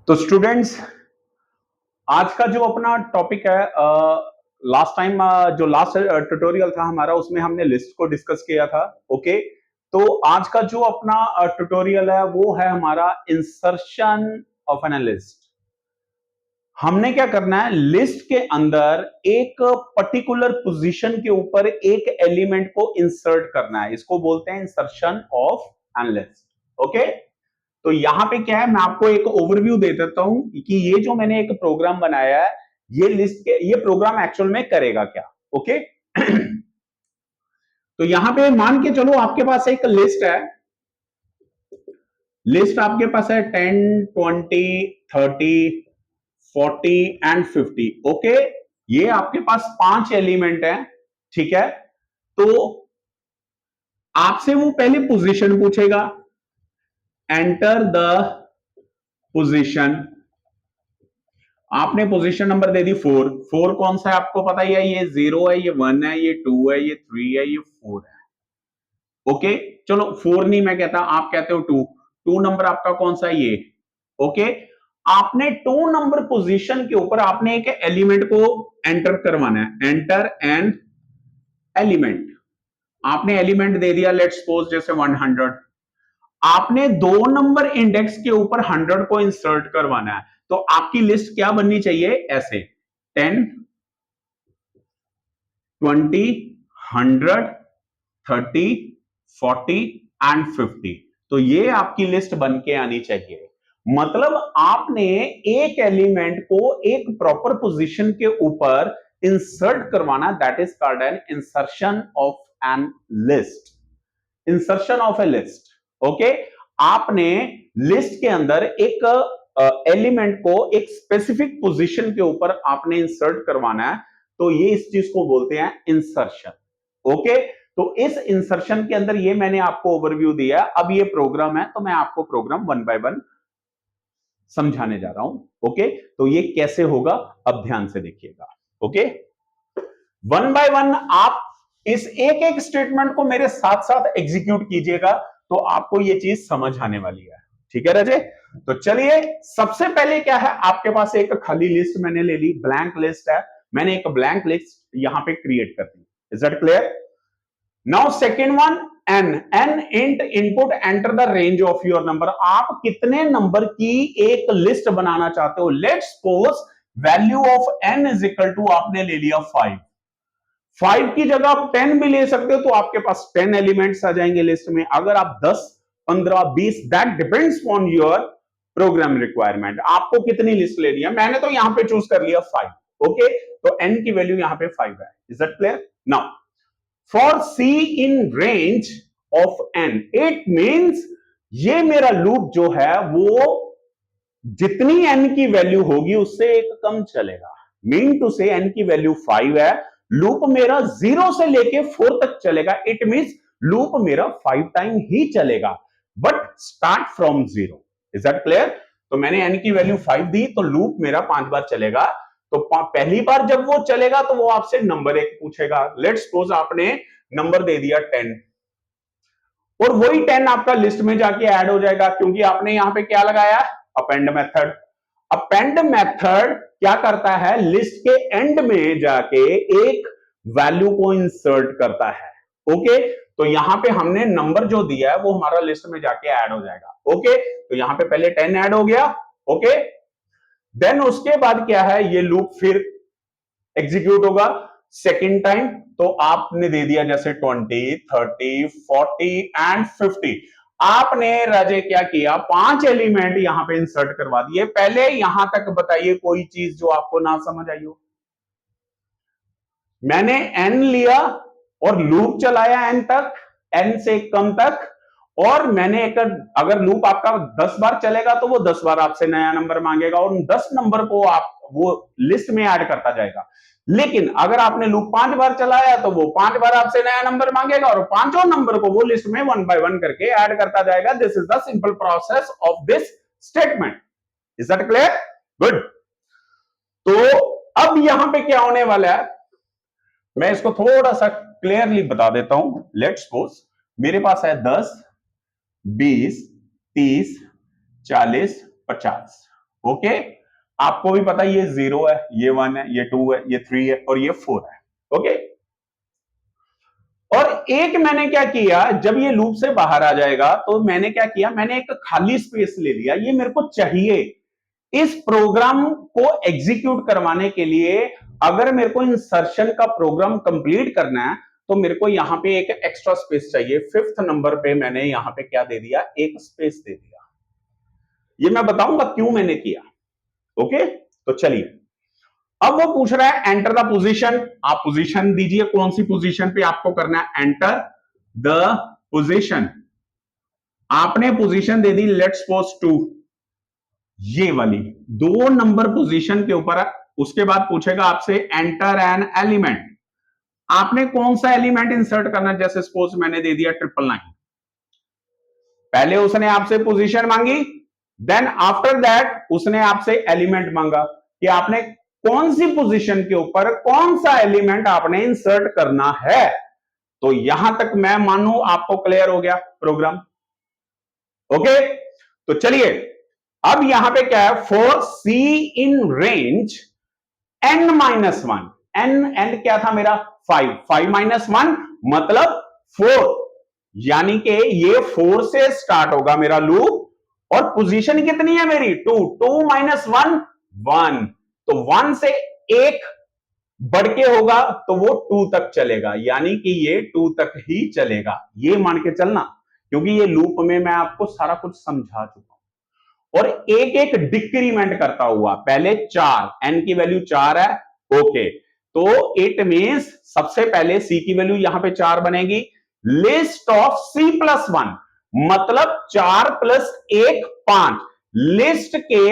तो स्टूडेंट्स, आज का जो अपना टॉपिक है, लास्ट टाइम जो लास्ट ट्यूटोरियल था हमारा, उसमें हमने लिस्ट को डिस्कस किया था। ओके, तो आज का जो अपना ट्यूटोरियल है वो है हमारा इंसर्शन ऑफ एन लिस्ट। हमने क्या करना है, लिस्ट के अंदर एक पर्टिकुलर पोजीशन के ऊपर एक एलिमेंट को इंसर्ट करना है। इसको बोलते हैं insertion of an list. Okay, तो यहां पे क्या है, मैं आपको एक ओवरव्यू दे देता हूं कि ये जो मैंने एक प्रोग्राम बनाया है, ये लिस्ट के ये प्रोग्राम एक्चुअल में करेगा क्या। ओके तो यहां पे मान के चलो आपके पास एक लिस्ट है। लिस्ट आपके पास है 10, 20, 30, 40 एंड 50। ओके, ये आपके पास 5 एलिमेंट है। ठीक है, तो आपसे वो पहले पोजीशन पूछेगा। Enter the position. आपने पोजीशन नंबर दे दी 4। 4 कौन सा है आपको पता ही है, ये 0 है, ये 1 है, ये 2 है, ये 3 है, ये 4 है। ओके, चलो 4 नहीं मैं कहता, आप कहते हो 2। 2 नंबर आपका कौन सा है, ये। ओके, आपने 2 नंबर पोजीशन के ऊपर आपने एक एलिमेंट को एंटर करवाना है। Enter and element. आपने एलिमेंट दे दिया, लेट्स सपोज जैसे 100। आपने 2 नंबर इंडेक्स के ऊपर 100 को इंसर्ट करवाना है। तो आपकी लिस्ट क्या बननी चाहिए, ऐसे 10, 20, 100, 30, 40 एंड 50। तो ये आपकी लिस्ट बन के आनी चाहिए। मतलब आपने एक एलिमेंट को एक प्रॉपर पोजीशन के ऊपर इंसर्ट करवाना, that is called an insertion of an list. Insertion of a list. Okay, आपने लिस्ट के अंदर एक एलिमेंट को एक स्पेसिफिक पोजीशन के ऊपर आपने इंसर्ट करवाना है, तो ये इस चीज को बोलते हैं इंसर्शन। ओके, तो इस इंसर्शन के अंदर ये मैंने आपको ओवरव्यू दिया। अब ये प्रोग्राम है, तो मैं आपको प्रोग्राम वन बाय वन समझाने जा रहा हूं। ओके, तो ये कैसे होगा, अब ध्यान से देखिएगा। ओके, वन बाय वन आप इस एक एक स्टेटमेंट को मेरे साथ साथ एग्जीक्यूट कीजिएगा, तो आपको ये चीज समझ आने वाली है। ठीक है राजे, तो चलिए सबसे पहले क्या है, आपके पास एक खाली लिस्ट मैंने ले ली, ब्लैंक लिस्ट है। मैंने एक ब्लैंक लिस्ट यहां पे क्रिएट कर दी। Is that clear? Now second one, n int input enter the range of your number. आप कितने नंबर की एक लिस्ट बनाना चाहते हो। Let's suppose value of n is equal to, आपने ले लिया 5। 5 की जगह आप 10 भी ले सकते हो, तो आपके पास 10 एलिमेंट्स आ जाएंगे लिस्ट में। अगर आप 10, 15, 20, that depends on your program requirement, आपको कितनी लिस्ट लेनी है। मैंने तो यहां पे चूज कर लिया 5। ओके, तो n की वैल्यू यहां पे 5 है। Is that clear? Now for c in range of n, it means ये मेरा लूप जो है वो जितनी n की वैल्यू होगी उससे एक कम चलेगा। मीन टू से n की वैल्यू 5 है, लूप मेरा 0 से लेके 4 तक चलेगा। इट मींस लूप मेरा 5 टाइम ही चलेगा, but start from 0। Is that clear? तो मैंने n की वैल्यू 5 दी, तो लूप मेरा 5 बार चलेगा। तो पहली बार जब वो चलेगा तो वो आपसे नंबर 1 पूछेगा। लेट्स सपोज आपने नंबर दे दिया 10, और वही 10 आपका लिस्ट में जाके ऐड हो जाएगा, क्योंकि आपने यहां पे क्या लगाया, अपेंड मेथड। अपेंड मेथड क्या करता है, लिस्ट के एंड में जाके एक वैल्यू को इंसर्ट करता है। ओके, तो यहां पे हमने नंबर जो दिया है वो हमारा लिस्ट में जाके ऐड हो जाएगा। ओके, तो यहां पे पहले 10 ऐड हो गया। ओके, देन उसके बाद क्या है, ये लूप फिर एग्जीक्यूट होगा सेकेंड टाइम। तो आपने दे दिया जैसे 20, 30, 40 एंड 50। आपने राजे क्या किया, 5 एलिमेंट यहां पे इंसर्ट करवा दिए। पहले यहां तक बताइए कोई चीज जो आपको ना समझ आई हो। मैंने n लिया और लूप चलाया n तक, n से कम तक, और मैंने एक, अगर लूप आपका 10 बार चलेगा तो वो 10 बार आपसे नया नंबर मांगेगा, और उन 10 नंबर को आप वो लिस्ट में ऐड करता जाएगा। लेकिन अगर आपने लूप 5 बार चलाया तो वो 5 बार आपसे नया नंबर मांगेगा, और पांचों नंबर को वो लिस्ट में वन बाय वन करके ऐड करता जाएगा। This is the simple process of this statement. Is that clear? Good. तो अब यहां पे क्या होने वाला है, मैं इसको थोड़ा सा क्लियरली बता देता हूं। लेट्स सपोज मेरे पास है 10, 20, 30, 40, 50। ओके, आपको भी पता है ये 0 है, ये 1 है, ये 2 है, ये 3 है और ये 4 है। ओके, और एक मैंने क्या किया, जब ये लूप से बाहर आ जाएगा तो मैंने क्या किया, मैंने एक खाली स्पेस ले लिया, ये मेरे को चाहिए इस प्रोग्राम को एग्जीक्यूट करवाने के लिए। अगर मेरे को इंसर्शन का प्रोग्राम कंप्लीट करना है तो मेरे को यहां पे एक एक्स्ट्रा स्पेस चाहिए। 5th नंबर पे मैंने यहां पे क्या दे दिया, एक स्पेस दे दिया। ये मैं बताऊंगा क्यों मैंने किया। ओके, तो चलिए, अब वो पूछ रहा है एंटर द पोजीशन। आप पोजीशन दीजिए, कौन सी पोजीशन पे आपको करना है, एंटर द पोजीशन। आपने position they the, let's suppose 2, ये वाली 2 नंबर पोजीशन के ऊपर। उसके बाद पूछेगा आपसे एंटर एन एलिमेंट। आपने कौन सा एलिमेंट इंसर्ट करना है, जैसे सपोज मैंने दे दिया 999। पहले उसने आपसे पोजीशन मांगी, देन आफ्टर दैट उसने आपसे एलिमेंट मांगा कि आपने कौन सी पोजीशन के ऊपर कौन सा एलिमेंट आपने इंसर्ट करना है। तो यहां तक मैं मानू आपको क्लियर हो गया प्रोग्राम। ओके, तो चलिए, अब यहां पे क्या है, for c in range n-1, n क्या था मेरा 5, 5-1 मतलब 4, यानी कि ये 4 से स्टार्ट होगा मेरा लूप और पोजीशन कितनी है मेरी 2, 2-1 1, तो 1 से एक बढ़ के होगा तो वो 2 तक चलेगा, यानी कि ये 2 तक ही चलेगा, ये मान के चलना, क्योंकि ये लूप में मैं आपको सारा कुछ समझा चुका हूं। और एक एक डिक्रीमेंट करता हुआ, पहले 4, n की वैल्यू 4 है, ओके, तो इट मींस सबसे पहले c की वैल्यू यहां पे 4 बनेगी, लिस्ट ऑफ c+1 मतलब 4 + 1 5, लिस्ट के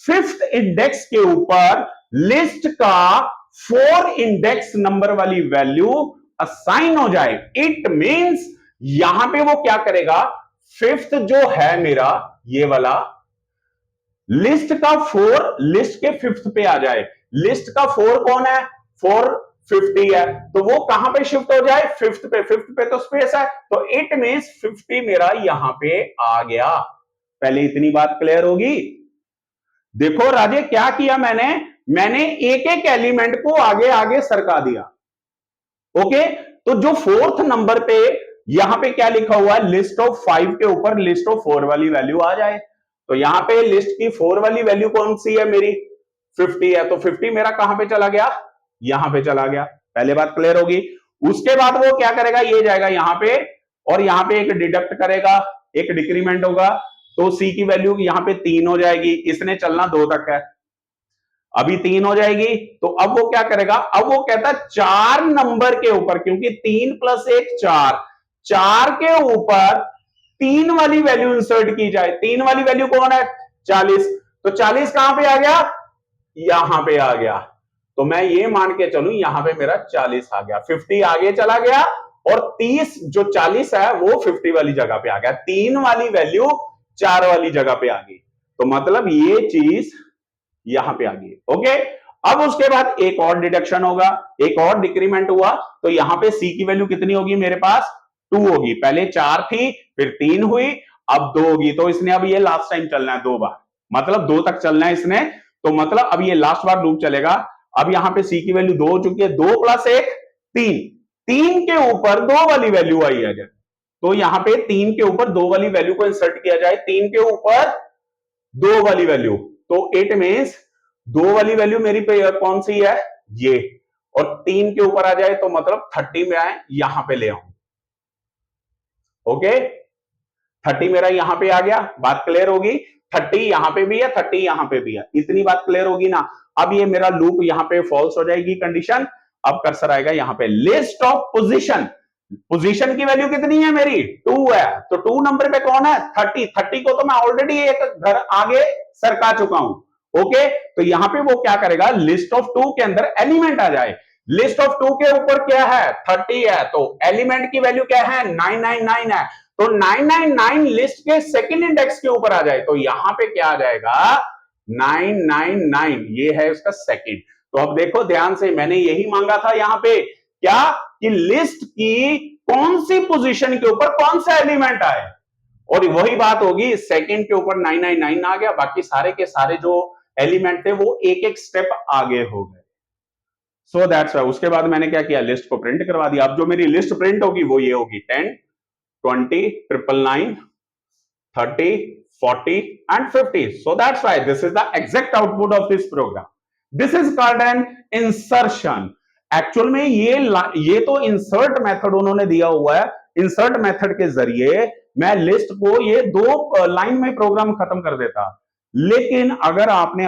5th इंडेक्स के ऊपर लिस्ट का 4 इंडेक्स नंबर वाली वैल्यू असाइन हो जाए। इट मींस यहां पे वो क्या करेगा, 5th जो है मेरा ये वाला, लिस्ट का 4 लिस्ट के 5th पे आ जाए। लिस्ट का 4 कौन है, 4 50 है, तो वो कहां पे शिफ्ट हो जाए, 5th पे। 5th पे तो स्पेस है, तो इट मींस 50 मेरा यहां पे आ गया। पहले इतनी बात क्लियर होगी। देखो राजे क्या किया मैंने एक एक एलिमेंट को आगे आगे सरका दिया। ओके, तो जो 4th नंबर पे यहां पे क्या लिखा हुआ है, लिस्ट ऑफ 5 के ऊपर लिस्ट ऑफ 4 वाली वैल्यू आ जाए, तो यहां पे लिस्ट की 4 वाली वैल्यू कौन सी है मेरी, 50 है, तो 50 मेरा कहां पे चला गया, यहां पे चला गया। पहले बात क्लियर होगी। उसके बाद वो क्या करेगा, ये जाएगा यहां पे और यहां पे एक डिडक्ट करेगा, एक डिक्रीमेंट होगा, तो सी की वैल्यू यहां पे 3 हो जाएगी, इसने चलना 2 तक है, अभी 3 हो जाएगी, तो अब वो क्या करेगा, अब वो कहता है 4 नंबर के ऊपर, क्योंकि 3 + 1 4, 4 के ऊपर 3 वाली वैल्यू इंसर्ट की जाए। 3 वाली वैल्यू कौन है, 40, तो 40 कहां पे आ गया, यहां पे आ गया, तो मैं ये मान के चलूं यहां पे मेरा 40 आ गया, 50 आगे चला गया और 30 जो 40 है वो 50 वाली जगह पे आ गया, 3 वाली वैल्यू 4 वाली जगह पे आ गई, तो मतलब ये चीज यहां पे आ गई। ओके, अब उसके बाद एक और डिडक्शन होगा, एक और डिक्रीमेंट हुआ, तो यहां पे सी की वैल्यू कितनी होगी मेरे पास, 2 होगी, पहले 4 थी फिर 3 हुई, अब 2 होगी, तो इसने अब ये लास्ट टाइम चलना है 2 बार, मतलब 2 तक चलना है इसने, तो मतलब अब ये लास्ट बार लूप चलेगा। अब यहां पे सी की वैल्यू 2 हो चुकी है, 2 + 1 3, 3 के ऊपर 2 वाली वैल्यू आई है, तो यहां पे 3 के ऊपर 2 वाली वैल्यू को इंसर्ट किया जाए, 3 के ऊपर 2 वाली वैल्यू, तो इट मींस 2 वाली वैल्यू मेरी पे कौन सी है, ये, और 3 के ऊपर आ जाए तो मतलब 30 में आए यहां पे ले आऊं। ओके, 30 मेरा यहां पे आ गया, बात क्लियर होगी, 30 यहां पे भी है, 30 यहां पे भी है, इतनी बात क्लियर होगी ना। अब ये मेरा लूप यहां पे फॉल्स हो जाएगी कंडीशन, अब कर्सर आएगा यहां पे, लिस्ट ऑफ पोजीशन, पोजीशन की वैल्यू कितनी है मेरी 2 है, तो 2 नंबर पे कौन है 30, 30 को तो मैं ऑलरेडी एक घर आगे सरका चुका हूं। ओके, तो यहां पे वो क्या करेगा, लिस्ट ऑफ 2 के अंदर एलिमेंट आ जाए, लिस्ट ऑफ 2 के ऊपर क्या है 30 है, तो एलिमेंट की वैल्यू क्या है 999 है, तो 999 लिस्ट के सेकंड इंडेक्स के ऊपर आ जाए, तो यहां पे क्या आ जाएगा 999, ये है उसका सेकंड। तो अब देखो ध्यान से, मैंने यही मांगा था यहां पे क्या, कि लिस्ट की कौन सी पोजीशन के ऊपर कौन सा एलिमेंट आए, और वही बात होगी, सेकंड के ऊपर 999 आ गया, बाकी सारे के सारे जो एलिमेंट थे वो एक एक स्टेप आगे हो गए। सो दैट्स वाई उसके बाद मैंने क्या किया, लिस्ट को प्रिंट करवा दिया। अब जो मेरी लिस्ट प्रिंट होगी वो ये होगी 10, 20, 999, 30, 40 and 50. So that's why this is the exact output of this program. This is called an insertion. Actual में ये तो इंसर्ट मेथड उन्होंने दिया हुआ है। इंसर्ट मेथड के जरिए मैं लिस्ट को ये 2 लाइन में प्रोग्राम खत्म कर देता। लेकिन अगर आपने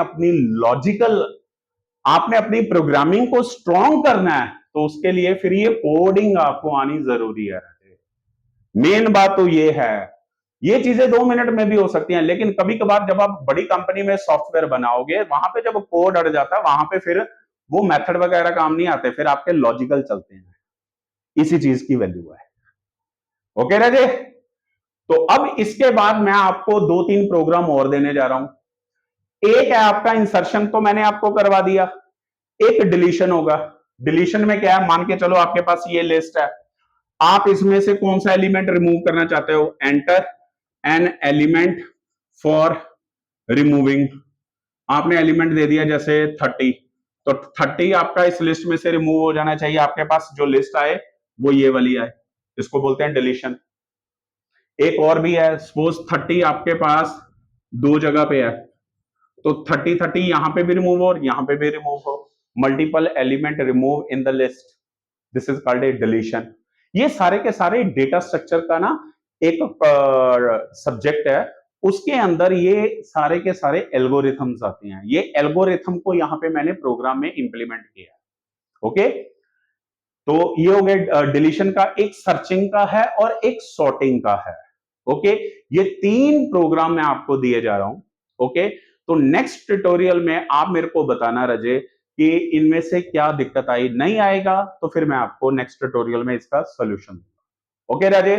अपनी प्रोग्रामिंग को स्ट्रॉन्ग करना है तो उसके लिए फिर ये कोडिंग आपको आनी जरूरी है। मेन बात तो ये है, ये चीजें 2 मिनट में भी हो सकती हैं, लेकिन कभी कभार जब आप बड़ी कंपनी में सॉफ्टवेयर बनाओगे वहां पे जब कोड अड़ जाता है वहां पे फिर वो मेथड वगैरह काम नहीं आते, फिर आपके लॉजिकल चलते हैं। इसी चीज की वैल्यू है। ओके राजे, तो अब इसके बाद मैं आपको 2-3 प्रोग्राम और देने जा रहा हूं। एक है आपका इंसर्शन, तो मैंने आपको करवा दिया। एक डिलीशन होगा। डिलीशन में क्या है, मान के चलो आपके पास ये लिस्ट है, आप इसमें से कौन सा एलिमेंट रिमूव करना चाहते हो, enter an element for removing. आपने एलिमेंट दे दिया जैसे 30, तो 30 आपका इस लिस्ट में से रिमूव हो जाना चाहिए। आपके पास जो लिस्ट आए वो ये वाली आए, इसको बोलते हैं डिलीशन। एक और भी है, सपोज 30 आपके पास 2 जगह पे है, तो 30 यहां पे भी रिमूव हो और यहां पे भी रिमूव हो। Multiple element remove in the list, this is called a deletion. ये सारे के सारे डेटा स्ट्रक्चर का ना एक सब्जेक्ट है, उसके अंदर ये सारे के सारे एल्गोरिथम्स आते हैं। ये एल्गोरिथम को यहां पे मैंने प्रोग्राम में इंप्लीमेंट किया। ओके, तो ये हो गया डिलीशन का, एक सर्चिंग का है और एक सॉर्टिंग का है। ओके, ये 3 प्रोग्राम मैं आपको दिए जा रहा हूं। ओके, तो नेक्स्ट ट्यूटोरियल में आप मेरे को बताना रजे कि इनमें से क्या दिक्कत आई। नहीं आएगा तो फिर मैं आपको नेक्स्ट ट्यूटोरियल में इसका सोल्यूशन दूंगा। ओके राजे।